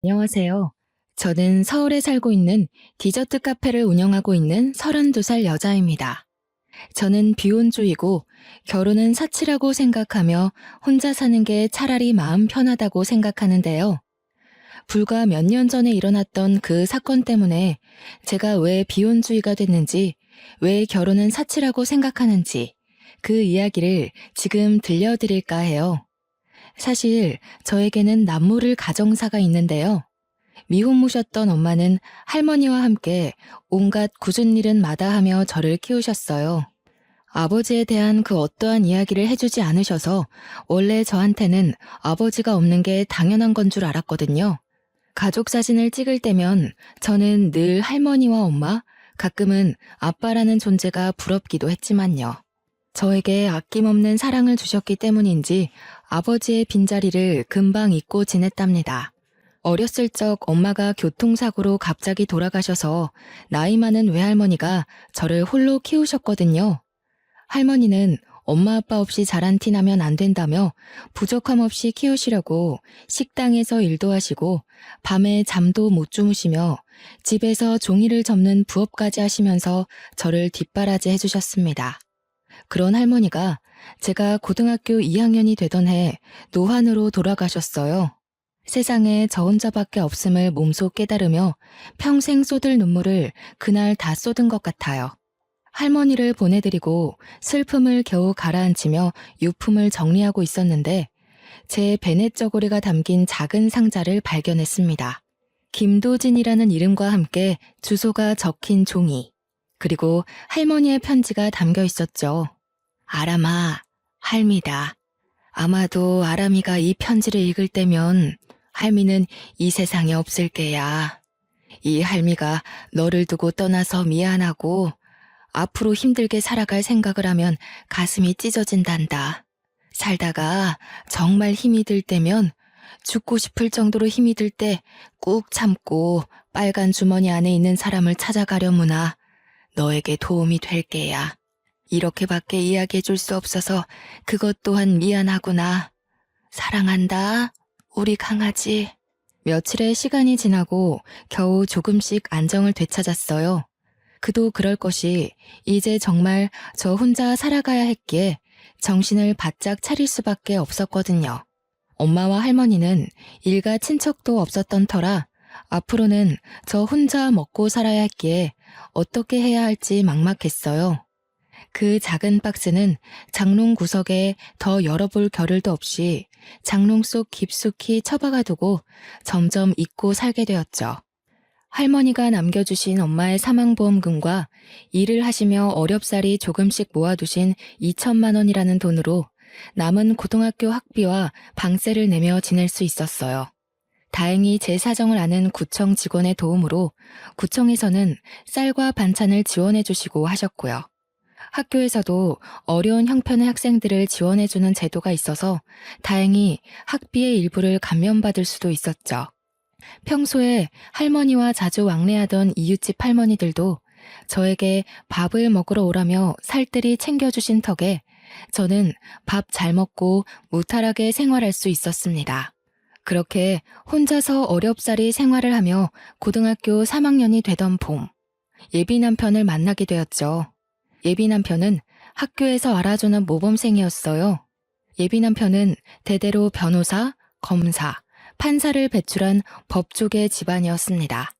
안녕하세요. 저는 서울에 살고 있는 디저트 카페를 운영하고 있는 32살 여자입니다. 저는 비혼주의고 결혼은 사치라고 생각하며 혼자 사는 게 차라리 마음 편하다고 생각하는데요. 불과 몇 년 전에 일어났던 그 사건 때문에 제가 왜 비혼주의가 됐는지, 왜 결혼은 사치라고 생각하는지 그 이야기를 지금 들려드릴까 해요. 사실 저에게는 남모를 가정사가 있는데요. 미혼모셨던 엄마는 할머니와 함께 온갖 굳은 일은 마다하며 저를 키우셨어요. 아버지에 대한 그 어떠한 이야기를 해주지 않으셔서 원래 저한테는 아버지가 없는 게 당연한 건 줄 알았거든요. 가족 사진을 찍을 때면 저는 늘 할머니와 엄마, 가끔은 아빠라는 존재가 부럽기도 했지만요. 저에게 아낌없는 사랑을 주셨기 때문인지 아버지의 빈자리를 금방 잊고 지냈답니다. 어렸을 적 엄마가 교통사고로 갑자기 돌아가셔서 나이 많은 외할머니가 저를 홀로 키우셨거든요. 할머니는 엄마 아빠 없이 자란 티 나면 안 된다며 부족함 없이 키우시려고 식당에서 일도 하시고 밤에 잠도 못 주무시며 집에서 종이를 접는 부업까지 하시면서 저를 뒷바라지 해주셨습니다. 그런 할머니가 제가 고등학교 2학년이 되던 해 노환으로 돌아가셨어요. 세상에 저 혼자밖에 없음을 몸소 깨달으며 평생 쏟을 눈물을 그날 다 쏟은 것 같아요. 할머니를 보내드리고 슬픔을 겨우 가라앉히며 유품을 정리하고 있었는데 제 베넷 저고리가 담긴 작은 상자를 발견했습니다. 김도진이라는 이름과 함께 주소가 적힌 종이, 그리고 할머니의 편지가 담겨 있었죠. 아람아, 할미다. 아마도 아람이가 이 편지를 읽을 때면 할미는 이 세상에 없을 게야. 이 할미가 너를 두고 떠나서 미안하고 앞으로 힘들게 살아갈 생각을 하면 가슴이 찢어진단다. 살다가 정말 힘이 들 때면 죽고 싶을 정도로 힘이 들 때 꾹 참고 빨간 주머니 안에 있는 사람을 찾아가려무나 너에게 도움이 될 게야. 이렇게밖에 이야기해 줄 수 없어서 그것 또한 미안하구나. 사랑한다. 우리 강아지. 며칠의 시간이 지나고 겨우 조금씩 안정을 되찾았어요. 그도 그럴 것이 이제 정말 저 혼자 살아가야 했기에 정신을 바짝 차릴 수밖에 없었거든요. 엄마와 할머니는 일가 친척도 없었던 터라 앞으로는 저 혼자 먹고 살아야 했기에 어떻게 해야 할지 막막했어요. 그 작은 박스는 장롱 구석에 더 열어볼 겨를도 없이 장롱 속 깊숙이 처박아 두고 점점 잊고 살게 되었죠. 할머니가 남겨주신 엄마의 사망보험금과 일을 하시며 어렵사리 조금씩 모아두신 2천만 원이라는 돈으로 남은 고등학교 학비와 방세를 내며 지낼 수 있었어요. 다행히 제 사정을 아는 구청 직원의 도움으로 구청에서는 쌀과 반찬을 지원해 주시고 하셨고요. 학교에서도 어려운 형편의 학생들을 지원해주는 제도가 있어서 다행히 학비의 일부를 감면받을 수도 있었죠. 평소에 할머니와 자주 왕래하던 이웃집 할머니들도 저에게 밥을 먹으러 오라며 살뜰히 챙겨주신 덕에 저는 밥 잘 먹고 무탈하게 생활할 수 있었습니다. 그렇게 혼자서 어렵사리 생활을 하며 고등학교 3학년이 되던 봄, 예비 남편을 만나게 되었죠. 예비 남편은 학교에서 알아주는 모범생이었어요. 예비 남편은 대대로 변호사, 검사, 판사를 배출한 법조계 집안이었습니다.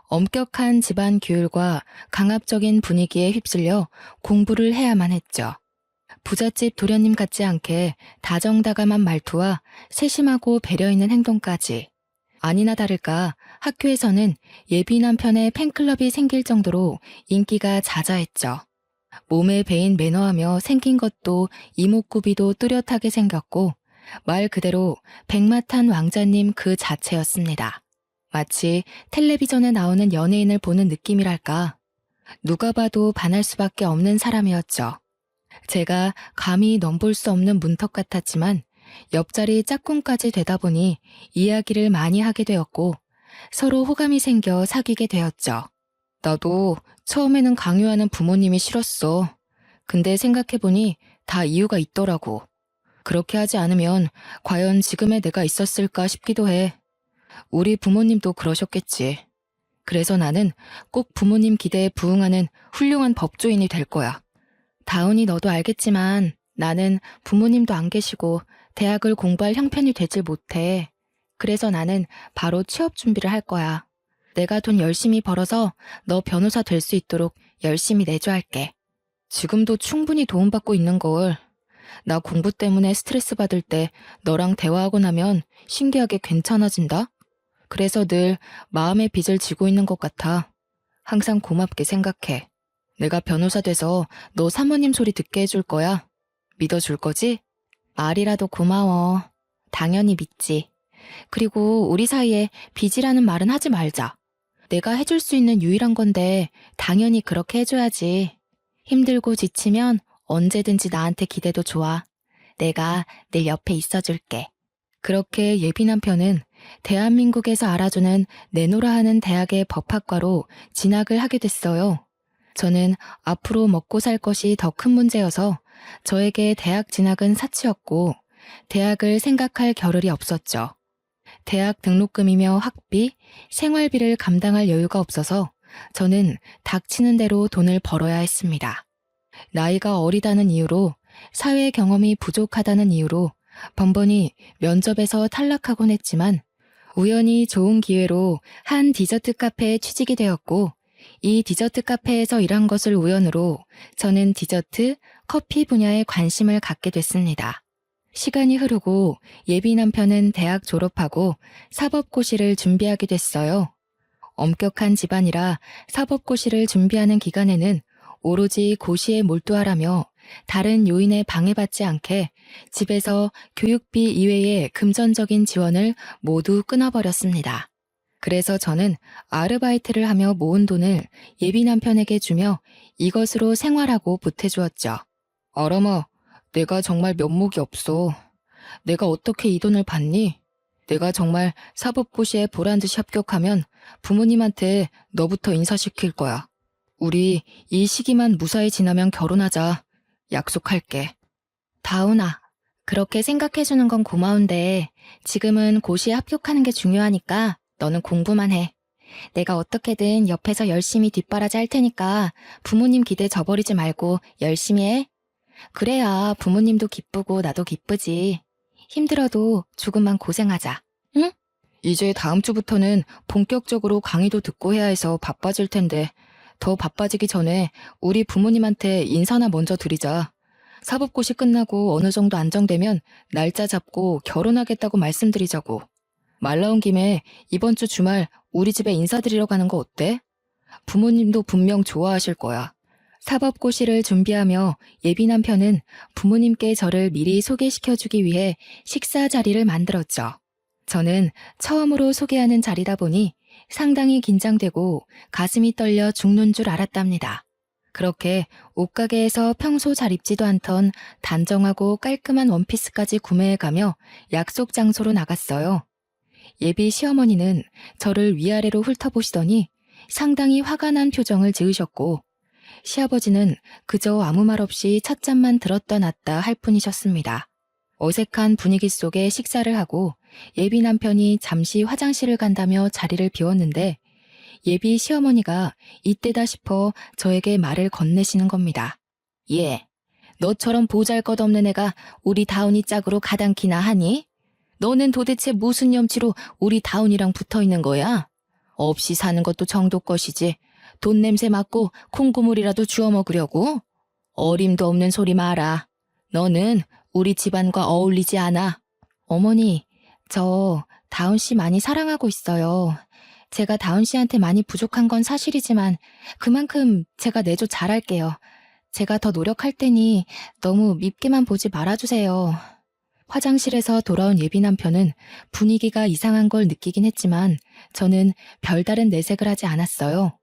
엄격한 집안 규율과 강압적인 분위기에 휩쓸려 공부를 해야만 했죠. 부잣집 도련님 같지 않게 다정다감한 말투와 세심하고 배려 있는 행동까지. 아니나 다를까 학교에서는 예비 남편의 팬클럽이 생길 정도로 인기가 자자했죠. 몸에 배인 매너하며 생긴 것도 이목구비도 뚜렷하게 생겼고 말 그대로 백마탄 왕자님 그 자체였습니다. 마치 텔레비전에 나오는 연예인을 보는 느낌이랄까. 누가 봐도 반할 수밖에 없는 사람이었죠. 제가 감히 넘볼 수 없는 문턱 같았지만 옆자리 짝꿍까지 되다 보니 이야기를 많이 하게 되었고 서로 호감이 생겨 사귀게 되었죠. 나도 처음에는 강요하는 부모님이 싫었어. 근데 생각해보니 다 이유가 있더라고. 그렇게 하지 않으면 과연 지금의 내가 있었을까 싶기도 해. 우리 부모님도 그러셨겠지. 그래서 나는 꼭 부모님 기대에 부응하는 훌륭한 법조인이 될 거야. 다운이 너도 알겠지만 나는 부모님도 안 계시고 대학을 공부할 형편이 되질 못해. 그래서 나는 바로 취업 준비를 할 거야. 내가 돈 열심히 벌어서 너 변호사 될 수 있도록 열심히 내조할게. 지금도 충분히 도움받고 있는 걸. 나 공부 때문에 스트레스 받을 때 너랑 대화하고 나면 신기하게 괜찮아진다? 그래서 늘 마음의 빚을 지고 있는 것 같아. 항상 고맙게 생각해. 내가 변호사 돼서 너 사모님 소리 듣게 해줄 거야. 믿어줄 거지? 말이라도 고마워. 당연히 믿지. 그리고 우리 사이에 빚이라는 말은 하지 말자. 내가 해줄 수 있는 유일한 건데 당연히 그렇게 해줘야지. 힘들고 지치면 언제든지 나한테 기대도 좋아. 내가 늘 옆에 있어줄게. 그렇게 예비 남편은 대한민국에서 알아주는 내노라 하는 대학의 법학과로 진학을 하게 됐어요. 저는 앞으로 먹고 살 것이 더 큰 문제여서 저에게 대학 진학은 사치였고 대학을 생각할 겨를이 없었죠. 대학 등록금이며 학비, 생활비를 감당할 여유가 없어서 저는 닥치는 대로 돈을 벌어야 했습니다. 나이가 어리다는 이유로, 사회 경험이 부족하다는 이유로 번번이 면접에서 탈락하곤 했지만 우연히 좋은 기회로 한 디저트 카페에 취직이 되었고 이 디저트 카페에서 일한 것을 우연으로 저는 디저트, 커피 분야에 관심을 갖게 됐습니다. 시간이 흐르고 예비 남편은 대학 졸업하고 사법고시를 준비하게 됐어요. 엄격한 집안이라 사법고시를 준비하는 기간에는 오로지 고시에 몰두하라며 다른 요인에 방해받지 않게 집에서 교육비 이외의 금전적인 지원을 모두 끊어버렸습니다. 그래서 저는 아르바이트를 하며 모은 돈을 예비 남편에게 주며 이것으로 생활하고 보태주었죠. 어머머, 내가 정말 면목이 없어. 내가 어떻게 이 돈을 받니? 내가 정말 사법고시에 보란듯이 합격하면 부모님한테 너부터 인사시킬 거야. 우리 이 시기만 무사히 지나면 결혼하자. 약속할게. 다운아, 그렇게 생각해주는 건 고마운데 지금은 고시에 합격하는 게 중요하니까 너는 공부만 해. 내가 어떻게든 옆에서 열심히 뒷바라지 할 테니까 부모님 기대 저버리지 말고 열심히 해. 그래야 부모님도 기쁘고 나도 기쁘지. 힘들어도 조금만 고생하자. 응? 이제 다음 주부터는 본격적으로 강의도 듣고 해야 해서 바빠질 텐데 더 바빠지기 전에 우리 부모님한테 인사나 먼저 드리자. 사법고시 끝나고 어느 정도 안정되면 날짜 잡고 결혼하겠다고 말씀드리자고. 말 나온 김에 이번 주 주말 우리 집에 인사드리러 가는 거 어때? 부모님도 분명 좋아하실 거야. 사법고시를 준비하며 예비 남편은 부모님께 저를 미리 소개시켜주기 위해 식사 자리를 만들었죠. 저는 처음으로 소개하는 자리다 보니 상당히 긴장되고 가슴이 떨려 죽는 줄 알았답니다. 그렇게 옷가게에서 평소 잘 입지도 않던 단정하고 깔끔한 원피스까지 구매해가며 약속 장소로 나갔어요. 예비 시어머니는 저를 위아래로 훑어보시더니 상당히 화가 난 표정을 지으셨고 시아버지는 그저 아무 말 없이 찻잔만 들었다 놨다 할 뿐이셨습니다. 어색한 분위기 속에 식사를 하고 예비 남편이 잠시 화장실을 간다며 자리를 비웠는데 예비 시어머니가 이때다 싶어 저에게 말을 건네시는 겁니다. 예, 너처럼 보잘것없는 애가 우리 다운이 짝으로 가당키나 하니? 너는 도대체 무슨 염치로 우리 다운이랑 붙어있는 거야? 없이 사는 것도 정도 것이지 돈 냄새 맡고 콩고물이라도 주워 먹으려고? 어림도 없는 소리 마라. 너는 우리 집안과 어울리지 않아. 어머니, 저 다운 씨 많이 사랑하고 있어요. 제가 다운 씨한테 많이 부족한 건 사실이지만 그만큼 제가 내조 잘할게요. 제가 더 노력할 테니 너무 밉게만 보지 말아주세요. 화장실에서 돌아온 예비 남편은 분위기가 이상한 걸 느끼긴 했지만 저는 별다른 내색을 하지 않았어요.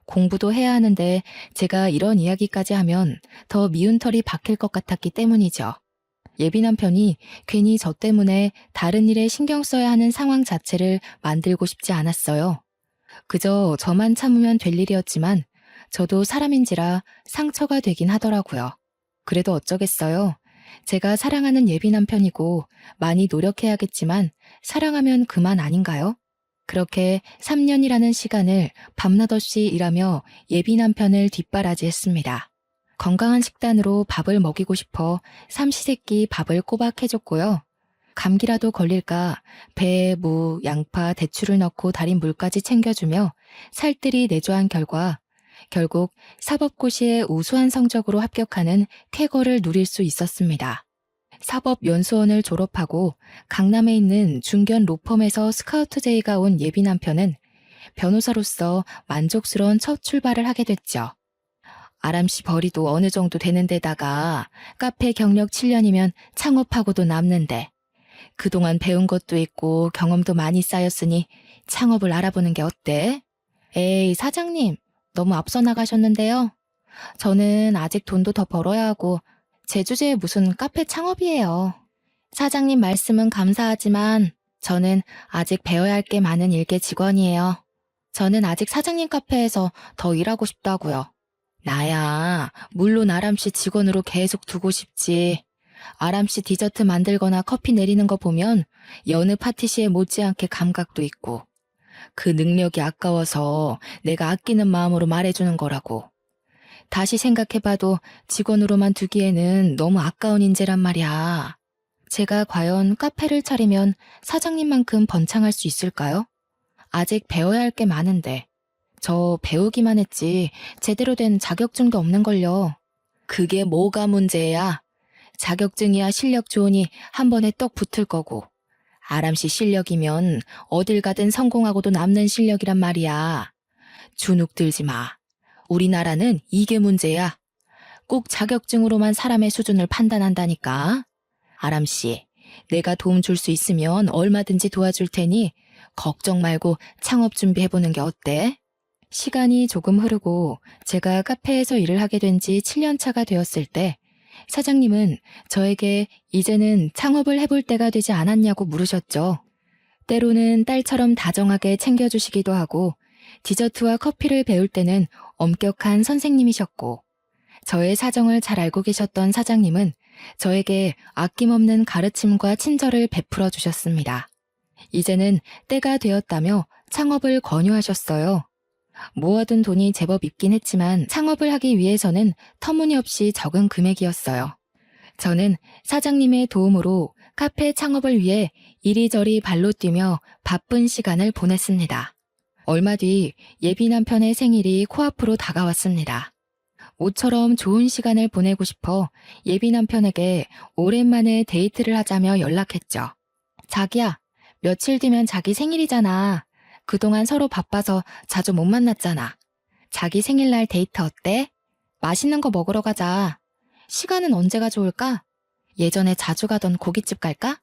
공부도 해야 하는데 제가 이런 이야기까지 하면 더 미운 털이 박힐 것 같았기 때문이죠. 예비 남편이 괜히 저 때문에 다른 일에 신경 써야 하는 상황 자체를 만들고 싶지 않았어요. 그저 저만 참으면 될 일이었지만 저도 사람인지라 상처가 되긴 하더라고요. 그래도 어쩌겠어요. 제가 사랑하는 예비 남편이고 많이 노력해야겠지만 사랑하면 그만 아닌가요? 그렇게 3년이라는 시간을 밤낮 없이 일하며 예비 남편을 뒷바라지했습니다. 건강한 식단으로 밥을 먹이고 싶어 삼시세끼 밥을 꼬박 해줬고요. 감기라도 걸릴까 배에 무, 양파, 대추를 넣고 달인 물까지 챙겨주며 살뜰히 내조한 결과 결국 사법고시에 우수한 성적으로 합격하는 쾌거를 누릴 수 있었습니다. 사법연수원을 졸업하고 강남에 있는 중견 로펌에서 스카우트 제의가 온 예비 남편은 변호사로서 만족스러운 첫 출발을 하게 됐죠. 아람씨 벌이도 어느 정도 되는 데다가 카페 경력 7년이면 창업하고도 남는데 그동안 배운 것도 있고 경험도 많이 쌓였으니 창업을 알아보는 게 어때? 에이, 사장님, 너무 앞서 나가셨는데요. 저는 아직 돈도 더 벌어야 하고 제 주제에 무슨 카페 창업이에요. 사장님 말씀은 감사하지만 저는 아직 배워야 할 게 많은 일개 직원이에요. 저는 아직 사장님 카페에서 더 일하고 싶다고요. 나야 물론 아람씨 직원으로 계속 두고 싶지. 아람씨 디저트 만들거나 커피 내리는 거 보면 여느 파티시에 못지않게 감각도 있고 그 능력이 아까워서 내가 아끼는 마음으로 말해주는 거라고. 다시 생각해봐도 직원으로만 두기에는 너무 아까운 인재란 말이야. 제가 과연 카페를 차리면 사장님만큼 번창할 수 있을까요? 아직 배워야 할 게 많은데. 저 배우기만 했지 제대로 된 자격증도 없는걸요. 그게 뭐가 문제야? 자격증이야 실력 좋으니 한 번에 떡 붙을 거고. 아람씨 실력이면 어딜 가든 성공하고도 남는 실력이란 말이야. 주눅 들지 마. 우리나라는 이게 문제야. 꼭 자격증으로만 사람의 수준을 판단한다니까. 아람씨, 내가 도움 줄 수 있으면 얼마든지 도와줄 테니 걱정 말고 창업 준비해보는 게 어때? 시간이 조금 흐르고 제가 카페에서 일을 하게 된 지 7년 차가 되었을 때 사장님은 저에게 이제는 창업을 해볼 때가 되지 않았냐고 물으셨죠. 때로는 딸처럼 다정하게 챙겨주시기도 하고 디저트와 커피를 배울 때는 엄격한 선생님이셨고 저의 사정을 잘 알고 계셨던 사장님은 저에게 아낌없는 가르침과 친절을 베풀어 주셨습니다. 이제는 때가 되었다며 창업을 권유하셨어요. 모아둔 돈이 제법 있긴 했지만 창업을 하기 위해서는 터무니없이 적은 금액이었어요. 저는 사장님의 도움으로 카페 창업을 위해 이리저리 발로 뛰며 바쁜 시간을 보냈습니다. 얼마 뒤 예비 남편의 생일이 코앞으로 다가왔습니다. 모처럼 좋은 시간을 보내고 싶어 예비 남편에게 오랜만에 데이트를 하자며 연락했죠. 자기야, 며칠 뒤면 자기 생일이잖아. 그동안 서로 바빠서 자주 못 만났잖아. 자기 생일날 데이트 어때? 맛있는 거 먹으러 가자. 시간은 언제가 좋을까? 예전에 자주 가던 고깃집 갈까?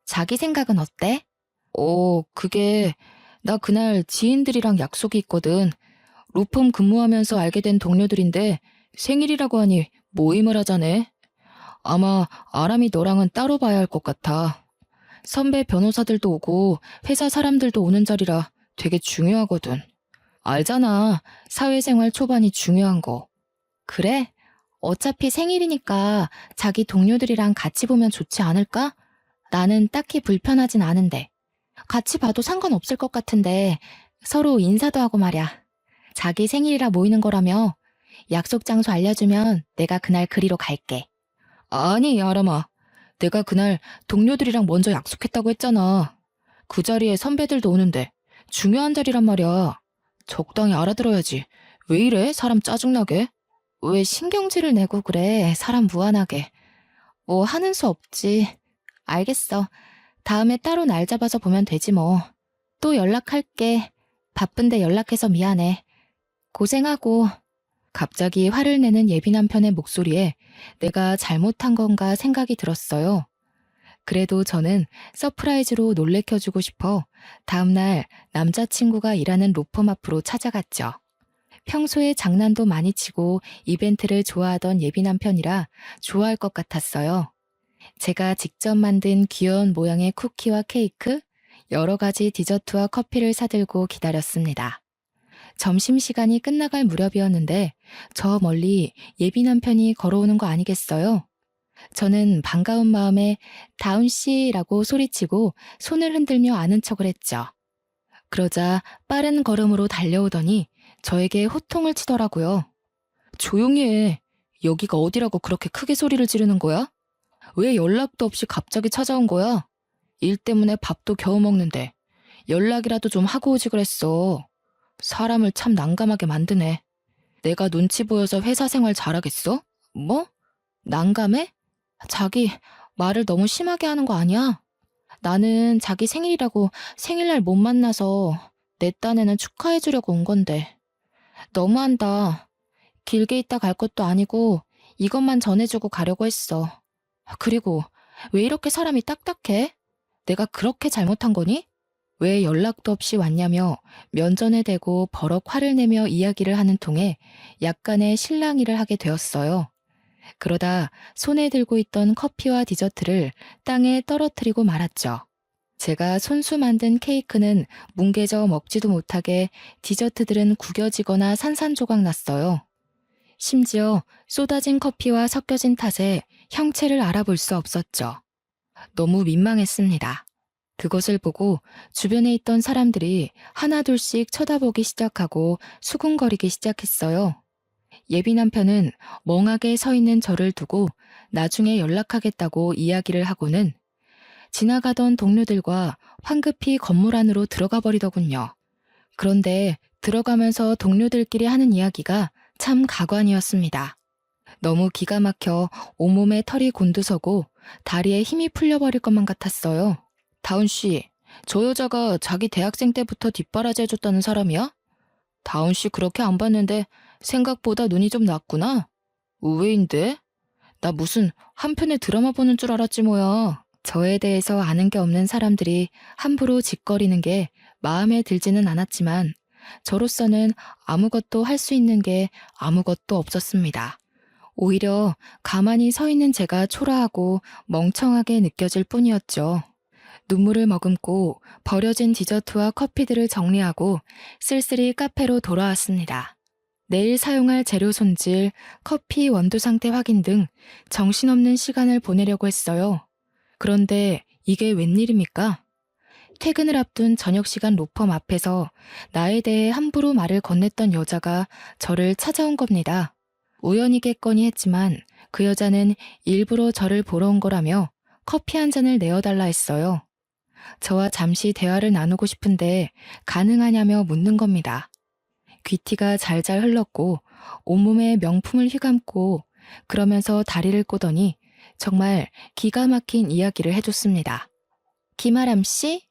자기 생각은 어때? 그게 나 그날 지인들이랑 약속이 있거든. 로펌 근무하면서 알게 된 동료들인데 생일이라고 하니 모임을 하자네. 아마 아람이 너랑은 따로 봐야 할 것 같아. 선배 변호사들도 오고 회사 사람들도 오는 자리라 되게 중요하거든. 알잖아. 사회생활 초반이 중요한 거. 그래? 어차피 생일이니까 자기 동료들이랑 같이 보면 좋지 않을까? 나는 딱히 불편하진 않은데. 같이 봐도 상관없을 것 같은데 서로 인사도 하고 말야. 자기 생일이라 모이는 거라며 약속 장소 알려주면 내가 그날 그리로 갈게. 아니, 아람아. 내가 그날 동료들이랑 먼저 약속했다고 했잖아. 그 자리에 선배들도 오는데 중요한 자리란 말이야. 적당히 알아들어야지. 왜 이래? 사람 짜증나게. 왜 신경질을 내고 그래? 사람 무안하게. 뭐 하는 수 없지. 알겠어. 다음에 따로 날 잡아서 보면 되지 뭐. 또 연락할게. 바쁜데 연락해서 미안해. 고생하고. 갑자기 화를 내는 예비 남편의 목소리에 내가 잘못한 건가 생각이 들었어요. 그래도 저는 서프라이즈로 놀래켜주고 싶어 다음날 남자친구가 일하는 로펌 앞으로 찾아갔죠. 평소에 장난도 많이 치고 이벤트를 좋아하던 예비 남편이라 좋아할 것 같았어요. 제가 직접 만든 귀여운 모양의 쿠키와 케이크, 여러 가지 디저트와 커피를 사들고 기다렸습니다. 점심시간이 끝나갈 무렵이었는데 저 멀리 예비 남편이 걸어오는 거 아니겠어요? 저는 반가운 마음에 다운씨라고 소리치고 손을 흔들며 아는 척을 했죠. 그러자 빠른 걸음으로 달려오더니 저에게 호통을 치더라고요. 조용히 해. 여기가 어디라고 그렇게 크게 소리를 지르는 거야? 왜 연락도 없이 갑자기 찾아온 거야? 일 때문에 밥도 겨우 먹는데 연락이라도 좀 하고 오지 그랬어. 사람을 참 난감하게 만드네. 내가 눈치 보여서 회사 생활 잘하겠어? 뭐? 난감해? 자기 말을 너무 심하게 하는 거 아니야? 나는 자기 생일이라고 생일날 못 만나서 내 딴에는 축하해 주려고 온 건데. 너무한다. 길게 있다 갈 것도 아니고 이것만 전해주고 가려고 했어. 그리고 왜 이렇게 사람이 딱딱해? 내가 그렇게 잘못한 거니? 왜 연락도 없이 왔냐며 면전에 대고 버럭 화를 내며 이야기를 하는 통에 약간의 실랑이를 하게 되었어요. 그러다 손에 들고 있던 커피와 디저트를 땅에 떨어뜨리고 말았죠. 제가 손수 만든 케이크는 뭉개져 먹지도 못하게 디저트들은 구겨지거나 산산조각 났어요. 심지어 쏟아진 커피와 섞여진 탓에 형체를 알아볼 수 없었죠. 너무 민망했습니다. 그것을 보고 주변에 있던 사람들이 하나둘씩 쳐다보기 시작하고 수군거리기 시작했어요. 예비 남편은 멍하게 서 있는 저를 두고 나중에 연락하겠다고 이야기를 하고는 지나가던 동료들과 황급히 건물 안으로 들어가 버리더군요. 그런데 들어가면서 동료들끼리 하는 이야기가 참 가관이었습니다. 너무 기가 막혀 온몸에 털이 곤두서고 다리에 힘이 풀려버릴 것만 같았어요. 다운 씨, 저 여자가 자기 대학생 때부터 뒷바라지 해줬다는 사람이야? 다운 씨 그렇게 안 봤는데 생각보다 눈이 좀 났구나. 의외인데? 나 무슨 한편의 드라마 보는 줄 알았지 뭐야. 저에 대해서 아는 게 없는 사람들이 함부로 짓거리는 게 마음에 들지는 않았지만 저로서는 아무것도 할 수 있는 게 아무것도 없었습니다. 오히려 가만히 서 있는 제가 초라하고 멍청하게 느껴질 뿐이었죠. 눈물을 머금고 버려진 디저트와 커피들을 정리하고 쓸쓸히 카페로 돌아왔습니다. 내일 사용할 재료 손질, 커피 원두 상태 확인 등 정신없는 시간을 보내려고 했어요. 그런데 이게 웬일입니까? 퇴근을 앞둔 저녁 시간 로펌 앞에서 나에 대해 함부로 말을 건넸던 여자가 저를 찾아온 겁니다. 우연이겠거니 했지만 그 여자는 일부러 저를 보러 온 거라며 커피 한 잔을 내어달라 했어요. 저와 잠시 대화를 나누고 싶은데 가능하냐며 묻는 겁니다. 귀티가 잘잘 흘렀고 온몸에 명품을 휘감고 그러면서 다리를 꼬더니 정말 기가 막힌 이야기를 해줬습니다. 김아람 씨?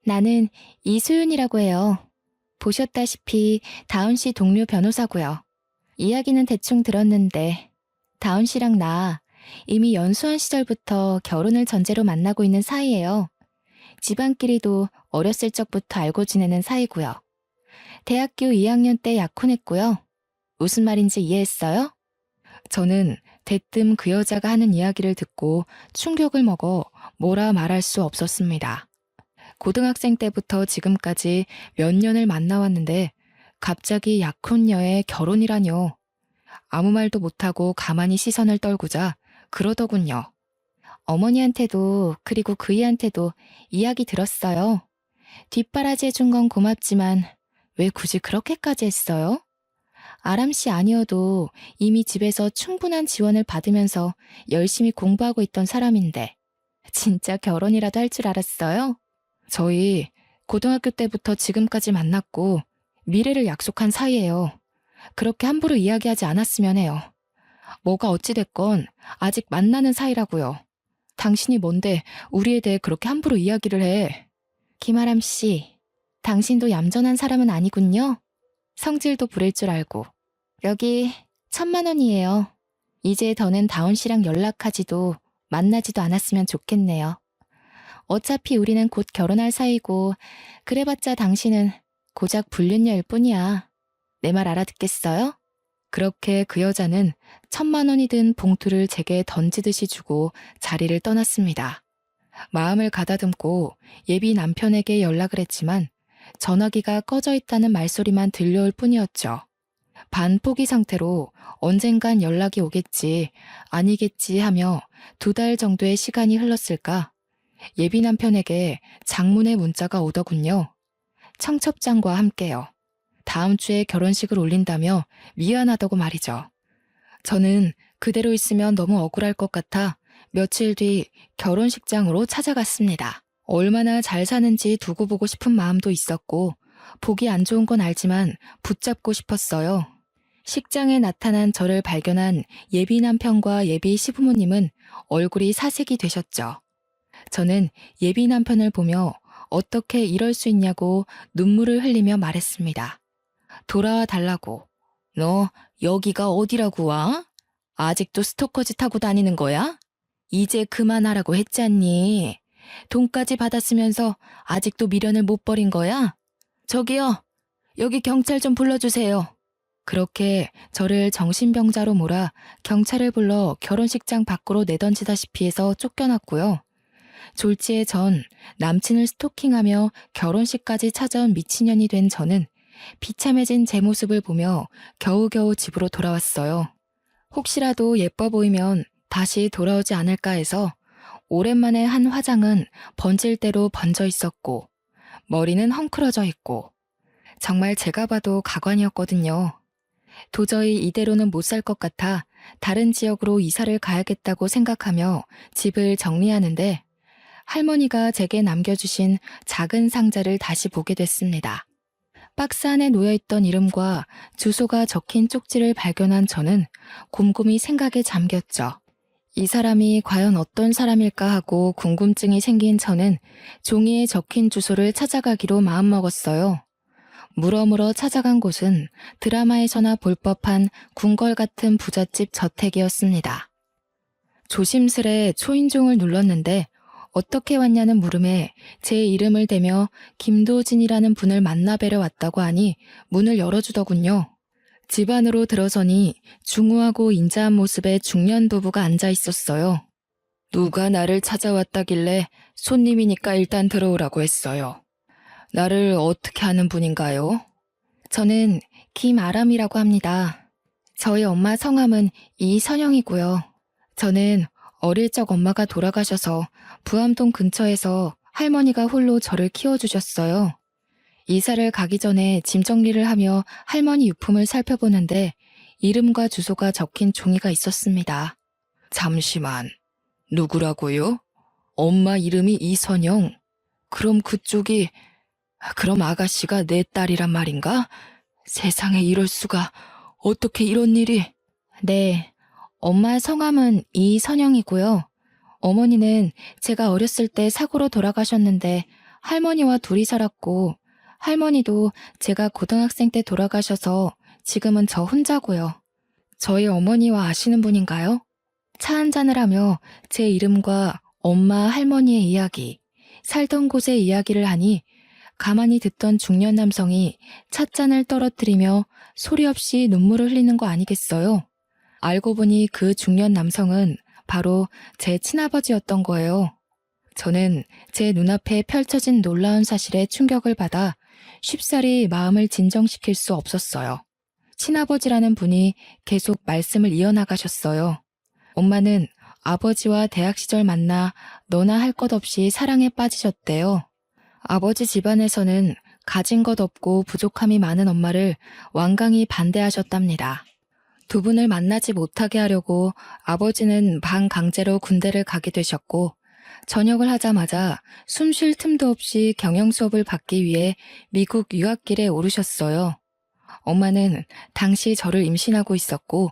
나는 이수윤이라고 해요. 보셨다시피 다운 씨 동료 변호사고요. 이야기는 대충 들었는데 다운 씨랑 나 이미 연수원 시절부터 결혼을 전제로 만나고 있는 사이예요. 집안끼리도 어렸을 적부터 알고 지내는 사이고요. 대학교 2학년 때 약혼했고요. 무슨 말인지 이해했어요? 저는 대뜸 그 여자가 하는 이야기를 듣고 충격을 먹어 뭐라 말할 수 없었습니다. 고등학생 때부터 지금까지 몇 년을 만나왔는데 갑자기 약혼녀의 결혼이라뇨. 아무 말도 못하고 가만히 시선을 떨구자 그러더군요. 어머니한테도 그리고 그이한테도 이야기 들었어요. 뒷바라지 해준 건 고맙지만 왜 굳이 그렇게까지 했어요? 아람 씨 아니어도 이미 집에서 충분한 지원을 받으면서 열심히 공부하고 있던 사람인데 진짜 결혼이라도 할 줄 알았어요? 저희 고등학교 때부터 지금까지 만났고 미래를 약속한 사이예요. 그렇게 함부로 이야기하지 않았으면 해요. 뭐가 어찌됐건 아직 만나는 사이라고요. 당신이 뭔데 우리에 대해 그렇게 함부로 이야기를 해. 김아람 씨, 당신도 얌전한 사람은 아니군요. 성질도 부릴 줄 알고. 여기 1,000만 원이에요. 이제 더는 다운 씨랑 연락하지도 만나지도 않았으면 좋겠네요. 어차피 우리는 곧 결혼할 사이고 그래봤자 당신은 고작 불륜녀일 뿐이야. 내 말 알아듣겠어요? 그렇게 그 여자는 1,000만 원이 든 봉투를 제게 던지듯이 주고 자리를 떠났습니다. 마음을 가다듬고 예비 남편에게 연락을 했지만 전화기가 꺼져 있다는 말소리만 들려올 뿐이었죠. 반포기 상태로 언젠간 연락이 오겠지, 아니겠지 하며 2달 정도의 시간이 흘렀을까? 예비 남편에게 장문의 문자가 오더군요. 청첩장과 함께요. 다음 주에 결혼식을 올린다며 미안하다고 말이죠. 저는 그대로 있으면 너무 억울할 것 같아 며칠 뒤 결혼식장으로 찾아갔습니다. 얼마나 잘 사는지 두고 보고 싶은 마음도 있었고 보기 안 좋은 건 알지만 붙잡고 싶었어요. 식장에 나타난 저를 발견한 예비 남편과 예비 시부모님은 얼굴이 사색이 되셨죠. 저는 예비 남편을 보며 어떻게 이럴 수 있냐고 눈물을 흘리며 말했습니다. 돌아와 달라고. 너 여기가 어디라고 와? 아직도 스토커짓 하고 다니는 거야? 이제 그만하라고 했지 않니? 돈까지 받았으면서 아직도 미련을 못 버린 거야? 저기요, 여기 경찰 좀 불러주세요. 그렇게 저를 정신병자로 몰아 경찰을 불러 결혼식장 밖으로 내던지다시피 해서 쫓겨났고요. 졸지에 전 남친을 스토킹하며 결혼식까지 찾아온 미친년이 된 저는 비참해진 제 모습을 보며 겨우겨우 집으로 돌아왔어요. 혹시라도 예뻐 보이면 다시 돌아오지 않을까 해서 오랜만에 한 화장은 번질 대로 번져 있었고 머리는 헝클어져 있고 정말 제가 봐도 가관이었거든요. 도저히 이대로는 못 살 것 같아 다른 지역으로 이사를 가야겠다고 생각하며 집을 정리하는데 할머니가 제게 남겨주신 작은 상자를 다시 보게 됐습니다. 박스 안에 놓여있던 이름과 주소가 적힌 쪽지를 발견한 저는 곰곰이 생각에 잠겼죠. 이 사람이 과연 어떤 사람일까 하고 궁금증이 생긴 저는 종이에 적힌 주소를 찾아가기로 마음먹었어요. 물어물어 찾아간 곳은 드라마에서나 볼 법한 궁궐 같은 부잣집 저택이었습니다. 조심스레 초인종을 눌렀는데 어떻게 왔냐는 물음에 제 이름을 대며 김도진이라는 분을 만나뵈러 왔다고 하니 문을 열어주더군요. 집 안으로 들어서니 중후하고 인자한 모습의 중년 부부가 앉아 있었어요. 누가 나를 찾아왔다길래 손님이니까 일단 들어오라고 했어요. 나를 어떻게 아는 분인가요? 저는 김아람이라고 합니다. 저희 엄마 성함은 이선영이고요. 저는 어릴 적 엄마가 돌아가셔서 부암동 근처에서 할머니가 홀로 저를 키워주셨어요. 이사를 가기 전에 짐 정리를 하며 할머니 유품을 살펴보는데 이름과 주소가 적힌 종이가 있었습니다. 잠시만, 누구라고요? 엄마 이름이 이선영. 그럼 그럼 아가씨가 내 딸이란 말인가? 세상에 이럴 수가, 어떻게 이런 일이? 네, 엄마 성함은 이선영이고요. 어머니는 제가 어렸을 때 사고로 돌아가셨는데 할머니와 둘이 살았고 할머니도 제가 고등학생 때 돌아가셔서 지금은 저 혼자고요. 저희 어머니와 아시는 분인가요? 차 한잔을 하며 제 이름과 엄마 할머니의 이야기, 살던 곳의 이야기를 하니 가만히 듣던 중년 남성이 찻잔을 떨어뜨리며 소리 없이 눈물을 흘리는 거 아니겠어요? 알고 보니 그 중년 남성은 바로 제 친아버지였던 거예요. 저는 제 눈앞에 펼쳐진 놀라운 사실에 충격을 받아 쉽사리 마음을 진정시킬 수 없었어요. 친아버지라는 분이 계속 말씀을 이어나가셨어요. 엄마는 아버지와 대학 시절 만나 너나 할 것 없이 사랑에 빠지셨대요. 아버지 집안에서는 가진 것 없고 부족함이 많은 엄마를 완강히 반대하셨답니다. 두 분을 만나지 못하게 하려고 아버지는 반강제로 군대를 가게 되셨고 전역을 하자마자 숨 쉴 틈도 없이 경영 수업을 받기 위해 미국 유학길에 오르셨어요. 엄마는 당시 저를 임신하고 있었고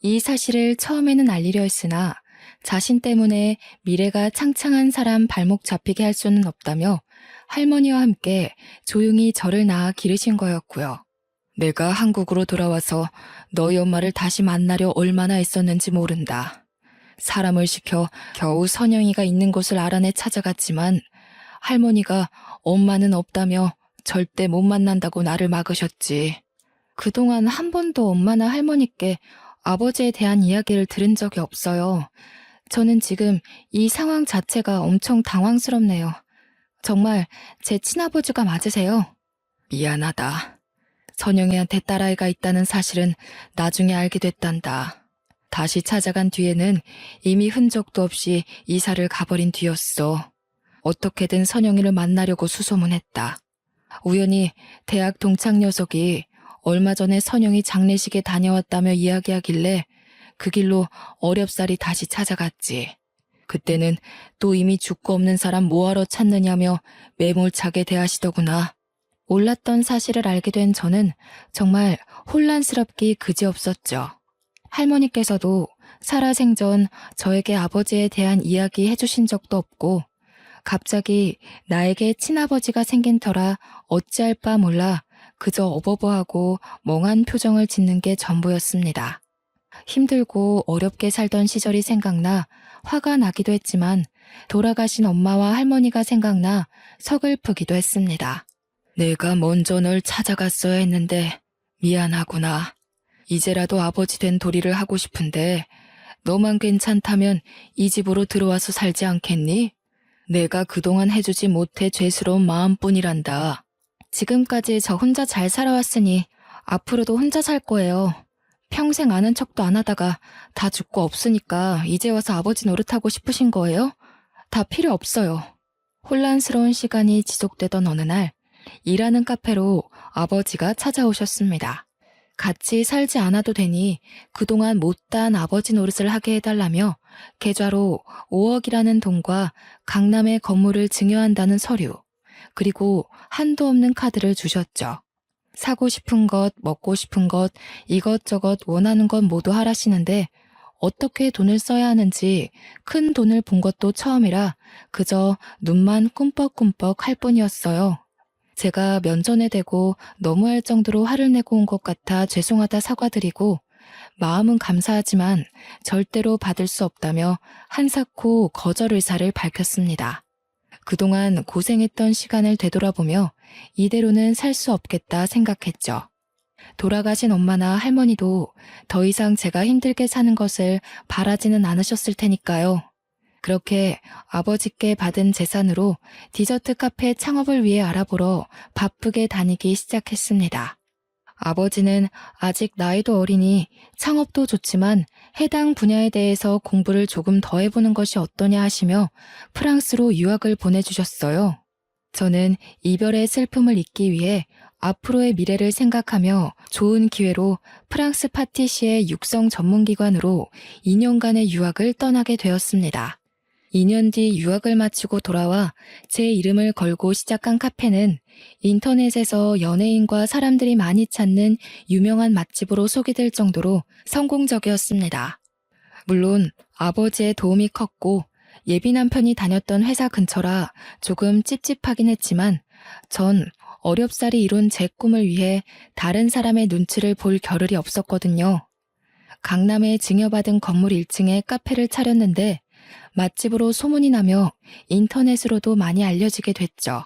이 사실을 처음에는 알리려 했으나 자신 때문에 미래가 창창한 사람 발목 잡히게 할 수는 없다며 할머니와 함께 조용히 저를 낳아 기르신 거였고요. 내가 한국으로 돌아와서 너희 엄마를 다시 만나려 얼마나 애썼는지 모른다. 사람을 시켜 겨우 선영이가 있는 곳을 알아내 찾아갔지만 할머니가 엄마는 없다며 절대 못 만난다고 나를 막으셨지. 그동안 한 번도 엄마나 할머니께 아버지에 대한 이야기를 들은 적이 없어요. 저는 지금 이 상황 자체가 엄청 당황스럽네요. 정말 제 친아버지가 맞으세요? 미안하다. 선영이한테 딸아이가 있다는 사실은 나중에 알게 됐단다. 다시 찾아간 뒤에는 이미 흔적도 없이 이사를 가버린 뒤였어. 어떻게든 선영이를 만나려고 수소문했다. 우연히 대학 동창 녀석이 얼마 전에 선영이 장례식에 다녀왔다며 이야기하길래 그 길로 어렵사리 다시 찾아갔지. 그때는 또 이미 죽고 없는 사람 뭐하러 찾느냐며 매몰차게 대하시더구나. 몰랐던 사실을 알게 된 저는 정말 혼란스럽기 그지없었죠. 할머니께서도 살아생전 저에게 아버지에 대한 이야기 해주신 적도 없고 갑자기 나에게 친아버지가 생긴 터라 어찌할 바 몰라 그저 어버버하고 멍한 표정을 짓는 게 전부였습니다. 힘들고 어렵게 살던 시절이 생각나 화가 나기도 했지만 돌아가신 엄마와 할머니가 생각나 서글프기도 했습니다. 내가 먼저 널 찾아갔어야 했는데 미안하구나. 이제라도 아버지 된 도리를 하고 싶은데 너만 괜찮다면 이 집으로 들어와서 살지 않겠니? 내가 그동안 해주지 못해 죄스러운 마음뿐이란다. 지금까지 저 혼자 잘 살아왔으니 앞으로도 혼자 살 거예요. 평생 아는 척도 안 하다가 다 죽고 없으니까 이제 와서 아버지 노릇하고 싶으신 거예요? 다 필요 없어요. 혼란스러운 시간이 지속되던 어느 날 일하는 카페로 아버지가 찾아오셨습니다. 같이 살지 않아도 되니 그동안 못다한 아버지 노릇을 하게 해달라며 계좌로 5억이라는 돈과 강남의 건물을 증여한다는 서류, 그리고 한도 없는 카드를 주셨죠. 사고 싶은 것, 먹고 싶은 것, 이것저것 원하는 것 모두 하라시는데 어떻게 돈을 써야 하는지 큰 돈을 본 것도 처음이라 그저 눈만 꿈뻑꿈뻑 할 뿐이었어요. 제가 면전에 대고 너무할 정도로 화를 내고 온 것 같아 죄송하다 사과드리고 마음은 감사하지만 절대로 받을 수 없다며 한사코 거절 의사를 밝혔습니다. 그동안 고생했던 시간을 되돌아보며 이대로는 살 수 없겠다 생각했죠. 돌아가신 엄마나 할머니도 더 이상 제가 힘들게 사는 것을 바라지는 않으셨을 테니까요. 그렇게 아버지께 받은 재산으로 디저트 카페 창업을 위해 알아보러 바쁘게 다니기 시작했습니다. 아버지는 아직 나이도 어리니 창업도 좋지만 해당 분야에 대해서 공부를 조금 더 해보는 것이 어떠냐 하시며 프랑스로 유학을 보내주셨어요. 저는 이별의 슬픔을 잊기 위해 앞으로의 미래를 생각하며 좋은 기회로 프랑스 파티시의 육성 전문기관으로 2년간의 유학을 떠나게 되었습니다. 2년 뒤 유학을 마치고 돌아와 제 이름을 걸고 시작한 카페는 인터넷에서 연예인과 사람들이 많이 찾는 유명한 맛집으로 소개될 정도로 성공적이었습니다. 물론 아버지의 도움이 컸고 예비 남편이 다녔던 회사 근처라 조금 찝찝하긴 했지만 전 어렵사리 이룬 제 꿈을 위해 다른 사람의 눈치를 볼 겨를이 없었거든요. 강남에 증여받은 건물 1층에 카페를 차렸는데 맛집으로 소문이 나며 인터넷으로도 많이 알려지게 됐죠.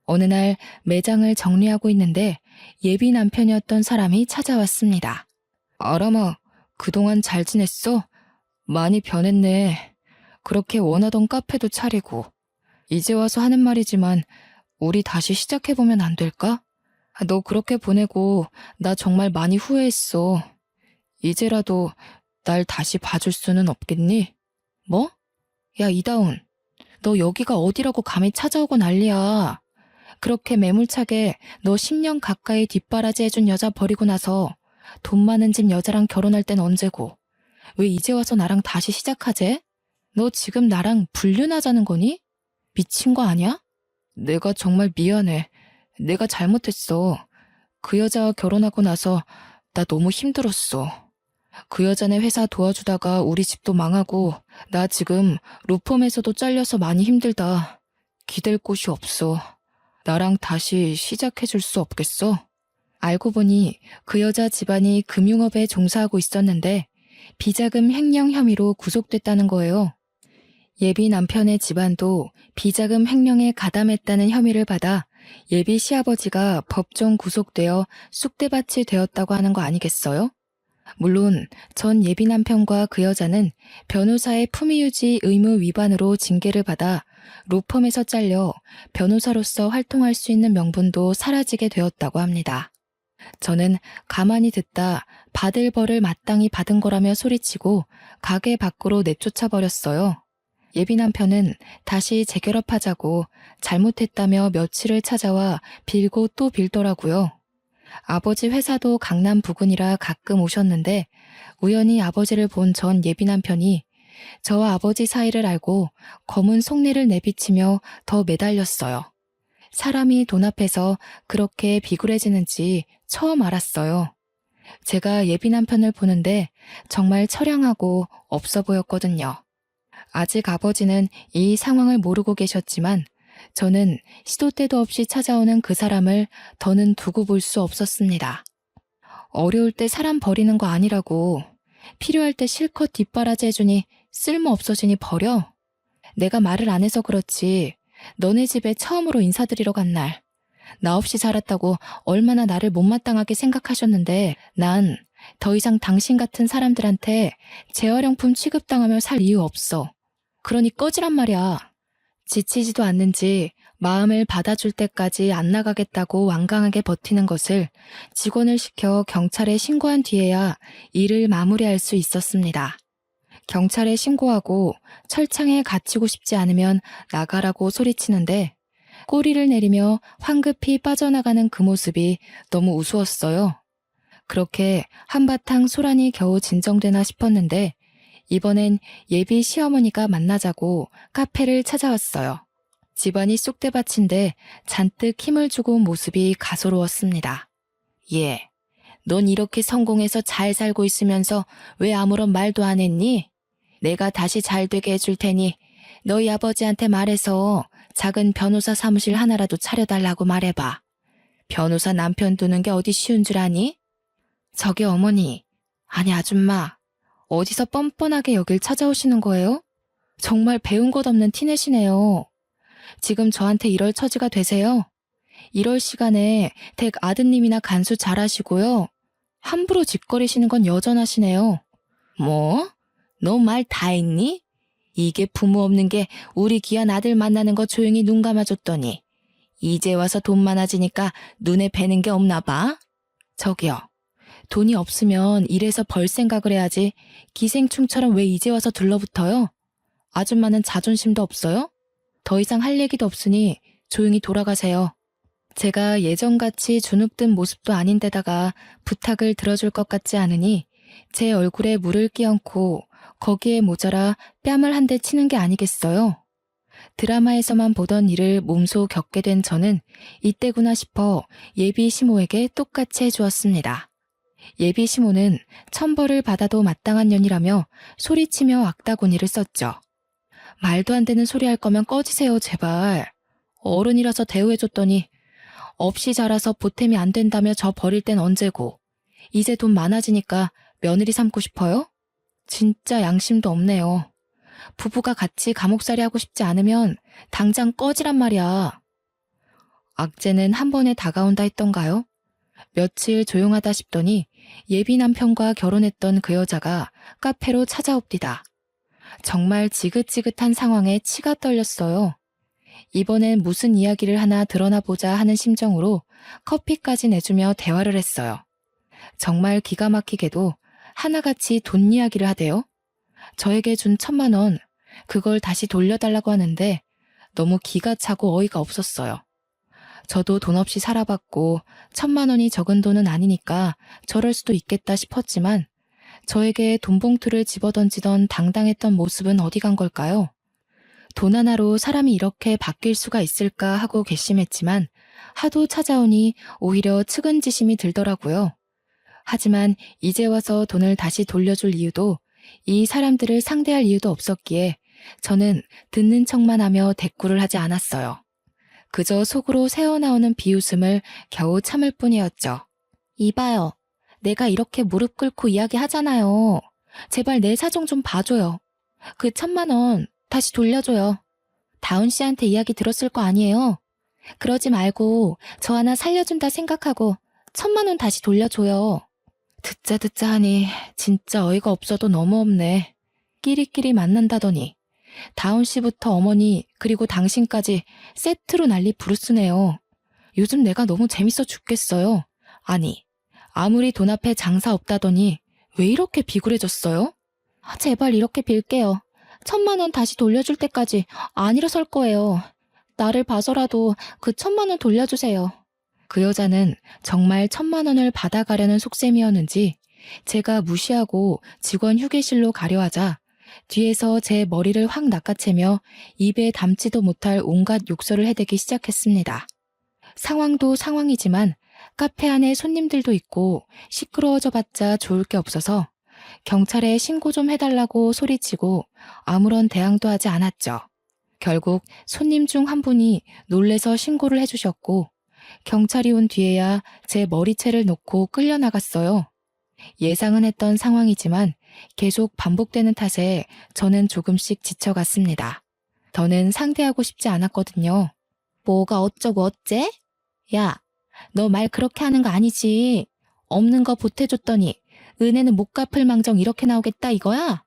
어느 날 매장을 정리하고 있는데 예비 남편이었던 사람이 찾아왔습니다. 아람아, 그동안 잘 지냈어? 많이 변했네. 그렇게 원하던 카페도 차리고. 이제 와서 하는 말이지만 우리 다시 시작해보면 안 될까? 너 그렇게 보내고 나 정말 많이 후회했어. 이제라도 날 다시 봐줄 수는 없겠니? 뭐? 야, 이다운, 너 여기가 어디라고 감히 찾아오고 난리야. 그렇게 매몰차게 너 10년 가까이 뒷바라지 해준 여자 버리고 나서 돈 많은 집 여자랑 결혼할 땐 언제고 왜 이제 와서 나랑 다시 시작하재? 너 지금 나랑 불륜하자는 거니? 미친 거 아니야? 내가 정말 미안해. 내가 잘못했어. 그 여자와 결혼하고 나서 나 너무 힘들었어. 그 여자네 회사 도와주다가 우리 집도 망하고 나 지금 로펌에서도 잘려서 많이 힘들다. 기댈 곳이 없어. 나랑 다시 시작해줄 수 없겠어? 알고 보니 그 여자 집안이 금융업에 종사하고 있었는데 비자금 횡령 혐의로 구속됐다는 거예요. 예비 남편의 집안도 비자금 횡령에 가담했다는 혐의를 받아 예비 시아버지가 법정 구속되어 쑥대밭이 되었다고 하는 거 아니겠어요? 물론 전 예비 남편과 그 여자는 변호사의 품위유지 의무 위반으로 징계를 받아 로펌에서 잘려 변호사로서 활동할 수 있는 명분도 사라지게 되었다고 합니다. 저는 가만히 듣다 받을 벌을 마땅히 받은 거라며 소리치고 가게 밖으로 내쫓아 버렸어요. 예비 남편은 다시 재결합하자고 잘못했다며 며칠을 찾아와 빌고 또 빌더라고요. 아버지 회사도 강남 부근이라 가끔 오셨는데 우연히 아버지를 본 전 예비 남편이 저와 아버지 사이를 알고 검은 속내를 내비치며 더 매달렸어요. 사람이 돈 앞에서 그렇게 비굴해지는지 처음 알았어요. 제가 예비 남편을 보는데 정말 처량하고 없어 보였거든요. 아직 아버지는 이 상황을 모르고 계셨지만 저는 시도 때도 없이 찾아오는 그 사람을 더는 두고 볼 수 없었습니다. 어려울 때 사람 버리는 거 아니라고. 필요할 때 실컷 뒷바라지 해주니 쓸모 없어지니 버려. 내가 말을 안 해서 그렇지. 너네 집에 처음으로 인사드리러 간 날. 나 없이 살았다고 얼마나 나를 못마땅하게 생각하셨는데 난 더 이상 당신 같은 사람들한테 재활용품 취급당하며 살 이유 없어. 그러니 꺼지란 말이야. 지치지도 않는지 마음을 받아줄 때까지 안 나가겠다고 완강하게 버티는 것을 직원을 시켜 경찰에 신고한 뒤에야 일을 마무리할 수 있었습니다. 경찰에 신고하고 철창에 갇히고 싶지 않으면 나가라고 소리치는데 꼬리를 내리며 황급히 빠져나가는 그 모습이 너무 우스웠어요. 그렇게 한바탕 소란이 겨우 진정되나 싶었는데 이번엔 예비 시어머니가 만나자고 카페를 찾아왔어요. 집안이 쑥대밭인데 잔뜩 힘을 주고 온 모습이 가소로웠습니다. 예, 넌 이렇게 성공해서 잘 살고 있으면서 왜 아무런 말도 안 했니? 내가 다시 잘 되게 해줄 테니 너희 아버지한테 말해서 작은 변호사 사무실 하나라도 차려달라고 말해봐. 변호사 남편 두는 게 어디 쉬운 줄 아니? 저기 어머니, 아니 아줌마, 어디서 뻔뻔하게 여길 찾아오시는 거예요? 정말 배운 것 없는 티내시네요. 지금 저한테 이럴 처지가 되세요? 이럴 시간에 댁 아드님이나 간수 잘하시고요. 함부로 짓거리시는 건 여전하시네요. 뭐? 너 말 다 했니? 이게 부모 없는 게 우리 귀한 아들 만나는 거 조용히 눈 감아줬더니 이제 와서 돈 많아지니까 눈에 뵈는 게 없나 봐? 저기요. 돈이 없으면 일해서 벌 생각을 해야지 기생충처럼 왜 이제 와서 들러붙어요? 아줌마는 자존심도 없어요? 더 이상 할 얘기도 없으니 조용히 돌아가세요. 제가 예전같이 주눅든 모습도 아닌데다가 부탁을 들어줄 것 같지 않으니 제 얼굴에 물을 끼얹고 거기에 모자라 뺨을 한 대 치는 게 아니겠어요? 드라마에서만 보던 일을 몸소 겪게 된 저는 이때구나 싶어 예비 시모에게 똑같이 해주었습니다. 예비 시모는 천벌을 받아도 마땅한 년이라며 소리치며 악다구니를 썼죠. 말도 안 되는 소리 할 거면 꺼지세요, 제발. 어른이라서 대우해줬더니 없이 자라서 보탬이 안 된다며 저 버릴 땐 언제고. 이제 돈 많아지니까 며느리 삼고 싶어요? 진짜 양심도 없네요. 부부가 같이 감옥살이 하고 싶지 않으면 당장 꺼지란 말이야. 악재는 한 번에 다가온다 했던가요? 며칠 조용하다 싶더니 예비 남편과 결혼했던 그 여자가 카페로 찾아옵디다. 정말 지긋지긋한 상황에 치가 떨렸어요. 이번엔 무슨 이야기를 하나 드러나 보자 하는 심정으로 커피까지 내주며 대화를 했어요. 정말 기가 막히게도 하나같이 돈 이야기를 하대요. 저에게 준 1,000만 원, 그걸 다시 돌려달라고 하는데 너무 기가 차고 어이가 없었어요. 저도 돈 없이 살아봤고 1,000만 원이 적은 돈은 아니니까 저럴 수도 있겠다 싶었지만 저에게 돈 봉투를 집어던지던 당당했던 모습은 어디 간 걸까요? 돈 하나로 사람이 이렇게 바뀔 수가 있을까 하고 괘씸했지만 하도 찾아오니 오히려 측은지심이 들더라고요. 하지만 이제 와서 돈을 다시 돌려줄 이유도 이 사람들을 상대할 이유도 없었기에 저는 듣는 척만 하며 대꾸를 하지 않았어요. 그저 속으로 새어나오는 비웃음을 겨우 참을 뿐이었죠. 이봐요. 내가 이렇게 무릎 꿇고 이야기하잖아요. 제발 내 사정 좀 봐줘요. 그 1,000만 원 다시 돌려줘요. 다운 씨한테 이야기 들었을 거 아니에요? 그러지 말고 저 하나 살려준다 생각하고 1,000만 원 다시 돌려줘요. 듣자 하니 진짜 어이가 없어도 너무 없네. 끼리끼리 만난다더니 다운 씨부터 어머니 그리고 당신까지 세트로 난리 부르스네요. 요즘 내가 너무 재밌어 죽겠어요. 아니, 아무리 돈 앞에 장사 없다더니 왜 이렇게 비굴해졌어요? 제발 이렇게 빌게요. 1,000만 원 다시 돌려줄 때까지 안 일어설 거예요. 나를 봐서라도 그 1,000만 원 돌려주세요. 그 여자는 정말 1,000만 원을 받아가려는 속셈이었는지 제가 무시하고 직원 휴게실로 가려 하자 뒤에서 제 머리를 확 낚아채며 입에 담지도 못할 온갖 욕설을 해대기 시작했습니다. 상황도 상황이지만 카페 안에 손님들도 있고 시끄러워져 봤자 좋을 게 없어서 경찰에 신고 좀 해달라고 소리치고 아무런 대항도 하지 않았죠. 결국 손님 중 한 분이 놀래서 신고를 해주셨고 경찰이 온 뒤에야 제 머리채를 놓고 끌려나갔어요. 예상은 했던 상황이지만 계속 반복되는 탓에 저는 조금씩 지쳐갔습니다. 더는 상대하고 싶지 않았거든요. 뭐가 어쩌고 어째? 야, 너 말 그렇게 하는 거 아니지. 없는 거 보태줬더니 은혜는 못 갚을 망정 이렇게 나오겠다 이거야?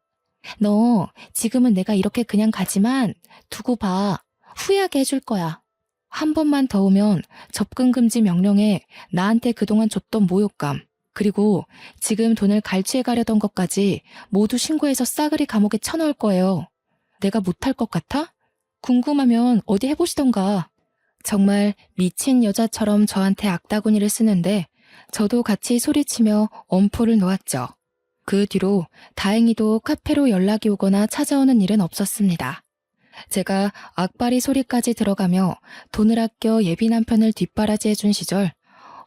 너 지금은 내가 이렇게 그냥 가지만 두고 봐. 후회하게 해줄 거야. 한 번만 더 오면 접근 금지 명령에 나한테 그동안 줬던 모욕감 그리고 지금 돈을 갈취해 가려던 것까지 모두 신고해서 싸그리 감옥에 쳐넣을 거예요. 내가 못할 것 같아? 궁금하면 어디 해보시던가. 정말 미친 여자처럼 저한테 악다구니를 쓰는데 저도 같이 소리치며 엄포를 놓았죠. 그 뒤로 다행히도 카페로 연락이 오거나 찾아오는 일은 없었습니다. 제가 악바리 소리까지 들어가며 돈을 아껴 예비 남편을 뒷바라지해준 시절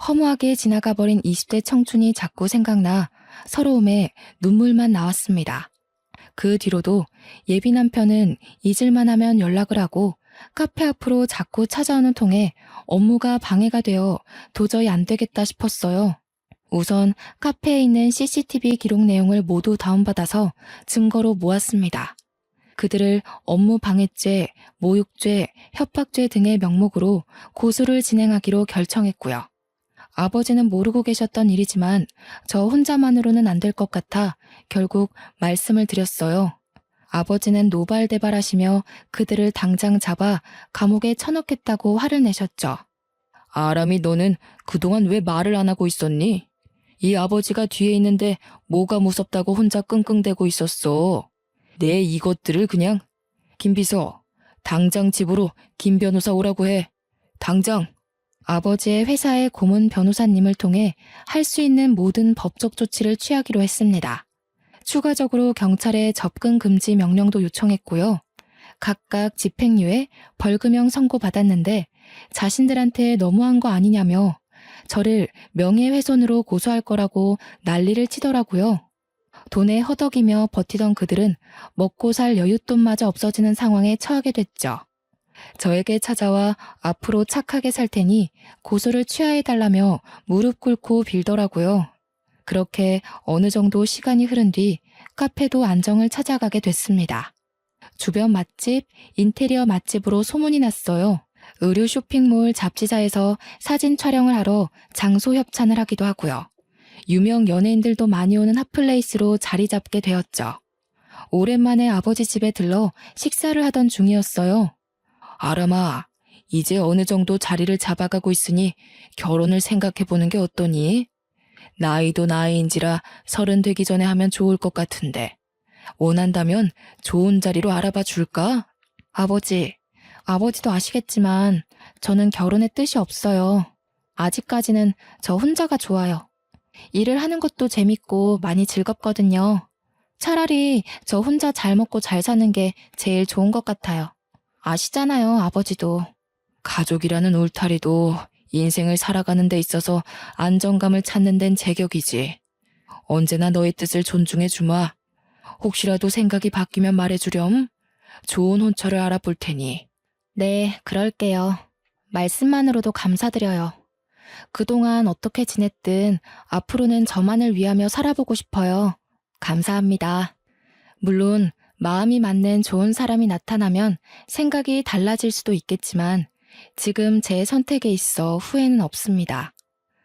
허무하게 지나가버린 20대 청춘이 자꾸 생각나 서러움에 눈물만 나왔습니다. 그 뒤로도 예비 남편은 잊을만 하면 연락을 하고 카페 앞으로 자꾸 찾아오는 통에 업무가 방해가 되어 도저히 안 되겠다 싶었어요. 우선 카페에 있는 CCTV 기록 내용을 모두 다운받아서 증거로 모았습니다. 그들을 업무 방해죄, 모욕죄, 협박죄 등의 명목으로 고소를 진행하기로 결정했고요. 아버지는 모르고 계셨던 일이지만 저 혼자만으로는 안 될 것 같아 결국 말씀을 드렸어요. 아버지는 노발대발하시며 그들을 당장 잡아 감옥에 쳐넣겠다고 화를 내셨죠. 아람이 너는 그동안 왜 말을 안 하고 있었니? 이 아버지가 뒤에 있는데 뭐가 무섭다고 혼자 끙끙대고 있었어. 내 이것들을 그냥. 김비서, 당장 집으로 김 변호사 오라고 해. 당장. 아버지의 회사의 고문 변호사님을 통해 할 수 있는 모든 법적 조치를 취하기로 했습니다. 추가적으로 경찰에 접근 금지 명령도 요청했고요. 각각 집행유예, 벌금형 선고받았는데 자신들한테 너무한 거 아니냐며 저를 명예훼손으로 고소할 거라고 난리를 치더라고요. 돈에 허덕이며 버티던 그들은 먹고 살 여윳돈마저 없어지는 상황에 처하게 됐죠. 저에게 찾아와 앞으로 착하게 살 테니 고소를 취하해달라며 무릎 꿇고 빌더라고요. 그렇게 어느 정도 시간이 흐른 뒤 카페도 안정을 찾아가게 됐습니다. 주변 맛집, 인테리어 맛집으로 소문이 났어요. 의류 쇼핑몰 잡지사에서 사진 촬영을 하러 장소 협찬을 하기도 하고요. 유명 연예인들도 많이 오는 핫플레이스로 자리 잡게 되었죠. 오랜만에 아버지 집에 들러 식사를 하던 중이었어요. 아람아, 이제 어느 정도 자리를 잡아가고 있으니 결혼을 생각해보는 게 어떠니? 나이도 나이인지라 30 되기 전에 하면 좋을 것 같은데 원한다면 좋은 자리로 알아봐 줄까? 아버지도 아시겠지만 저는 결혼의 뜻이 없어요. 아직까지는 저 혼자가 좋아요. 일을 하는 것도 재밌고 많이 즐겁거든요. 차라리 저 혼자 잘 먹고 잘 사는 게 제일 좋은 것 같아요. 아시잖아요, 아버지도. 가족이라는 울타리도 인생을 살아가는 데 있어서 안정감을 찾는 데는 제격이지. 언제나 너의 뜻을 존중해 주마. 혹시라도 생각이 바뀌면 말해주렴. 좋은 혼처를 알아볼 테니. 네, 그럴게요. 말씀만으로도 감사드려요. 그동안 어떻게 지냈든 앞으로는 저만을 위하며 살아보고 싶어요. 감사합니다. 물론 마음이 맞는 좋은 사람이 나타나면 생각이 달라질 수도 있겠지만 지금 제 선택에 있어 후회는 없습니다.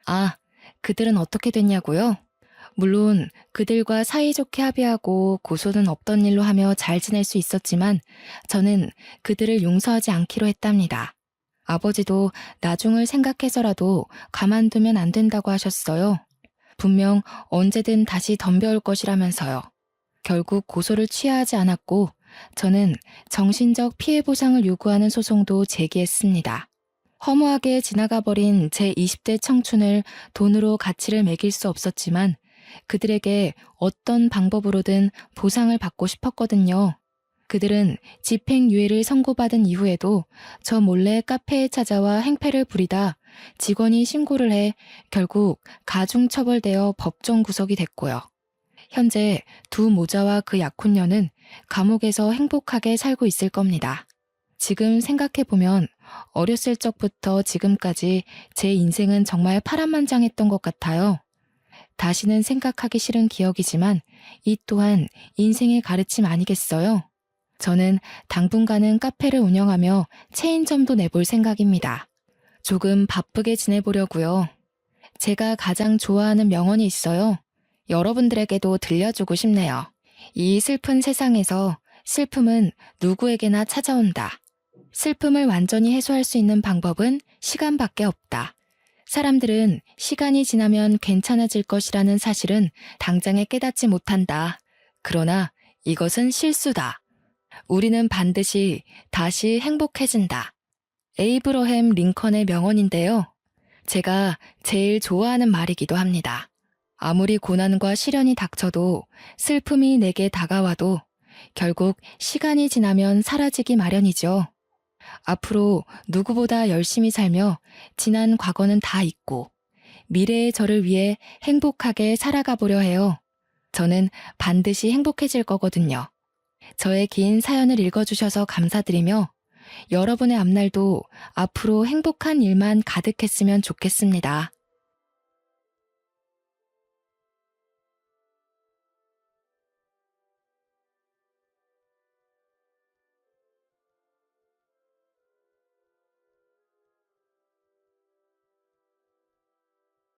아, 그들은 어떻게 됐냐고요? 물론 그들과 사이좋게 합의하고 고소는 없던 일로 하며 잘 지낼 수 있었지만 저는 그들을 용서하지 않기로 했답니다. 아버지도 나중을 생각해서라도 가만두면 안 된다고 하셨어요. 분명 언제든 다시 덤벼올 것이라면서요. 결국 고소를 취하지 않았고 저는 정신적 피해 보상을 요구하는 소송도 제기했습니다. 허무하게 지나가버린 제 20대 청춘을 돈으로 가치를 매길 수 없었지만 그들에게 어떤 방법으로든 보상을 받고 싶었거든요. 그들은 집행유예를 선고받은 이후에도 저 몰래 카페에 찾아와 행패를 부리다 직원이 신고를 해 결국 가중처벌되어 법정 구속이 됐고요. 현재 두 모자와 그 약혼녀는 감옥에서 행복하게 살고 있을 겁니다. 지금 생각해보면 어렸을 적부터 지금까지 제 인생은 정말 파란만장했던 것 같아요. 다시는 생각하기 싫은 기억이지만 이 또한 인생의 가르침 아니겠어요? 저는 당분간은 카페를 운영하며 체인점도 내볼 생각입니다. 조금 바쁘게 지내보려고요. 제가 가장 좋아하는 명언이 있어요. 여러분들에게도 들려주고 싶네요. 이 슬픈 세상에서 슬픔은 누구에게나 찾아온다. 슬픔을 완전히 해소할 수 있는 방법은 시간밖에 없다. 사람들은 시간이 지나면 괜찮아질 것이라는 사실은 당장에 깨닫지 못한다. 그러나 이것은 실수다. 우리는 반드시 다시 행복해진다. 에이브러햄 링컨의 명언인데요. 제가 제일 좋아하는 말이기도 합니다. 아무리 고난과 시련이 닥쳐도 슬픔이 내게 다가와도 결국 시간이 지나면 사라지기 마련이죠. 앞으로 누구보다 열심히 살며 지난 과거는 다 잊고 미래의 저를 위해 행복하게 살아가 보려 해요. 저는 반드시 행복해질 거거든요. 저의 긴 사연을 읽어주셔서 감사드리며 여러분의 앞날도 앞으로 행복한 일만 가득했으면 좋겠습니다.